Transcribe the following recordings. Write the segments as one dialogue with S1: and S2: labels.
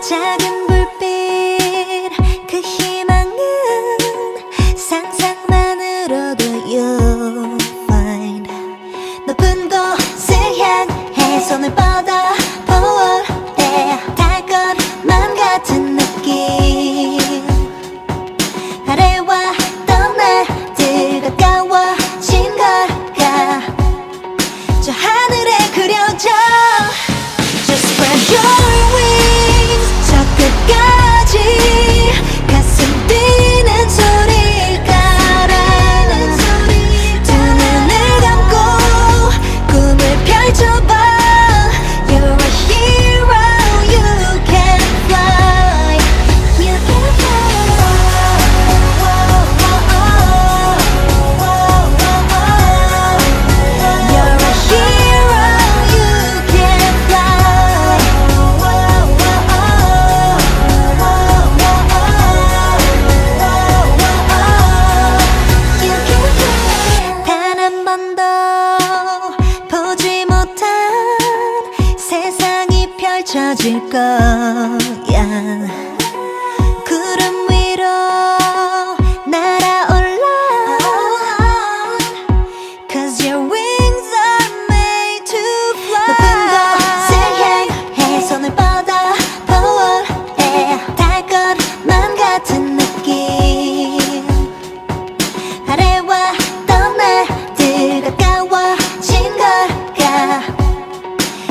S1: 작은 불빛 그 희망은 상상만으로도 you'll find 높은 곳을 향해 손을 뻗어 볼 때 달 것만 같은 느낌 아래와 떠나들 가까워진 걸까 저 하늘에 그려져 Just spread your wings 저 끝까지 가슴 뛰는 소리를 깔아 두 눈을 감고 꿈을 펼쳐봐 You're a hero, you can fly You can fly You're a hero, you can fly You can fly 단 한 번도 보지 못한 세상이 펼쳐질 거야 구름 위로 날아올라 Cause your wings are made to fly 높은 곳을 향해 손을 뻗어 볼 때 달 것만 같은 느낌 아래와 떠나들 가까워진 걸까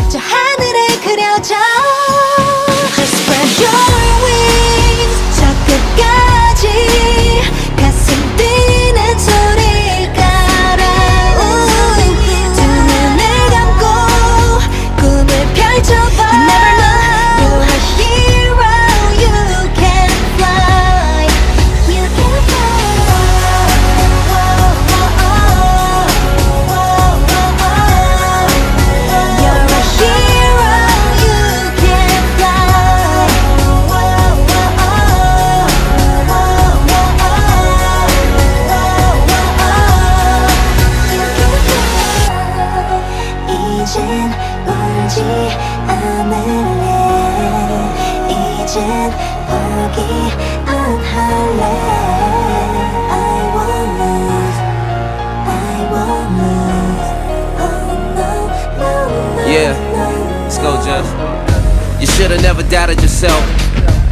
S1: 저 하늘에 그려져 Just spread your wings 저 끝까지 가슴 뛰는 소리를 깔아 두 눈을 감고 꿈을 펼쳐봐 You never know You're a hero You can fly You can fly You're a hero You can fly 이젠 울지 않을래 이젠 포기 안 할래 I won't lose I won't lose Oh no, no, no,
S2: Yeah,
S1: no,
S2: let's go, Jeff. You should've never doubted yourself.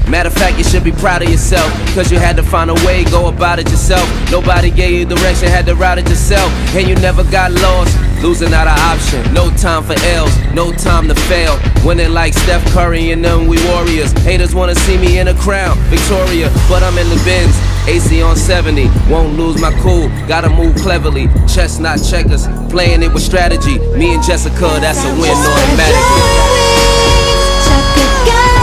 S2: Matter of fact, you should be proud of yourself. Cause you had to find a way, go about it yourself. Nobody gave you direction, had to route it yourself. And you never got lost, losing not an option. No time for L's, no time to fail. Winning like Steph Curry and them, we warriors. Haters wanna see me in a crown, Victoria, but I'm in the Benz. AC on 70, won't lose my cool, gotta move cleverly. Chess not checkers, playing it with strategy. Me and Jessica, that's a win automatically.
S1: 저 끝까지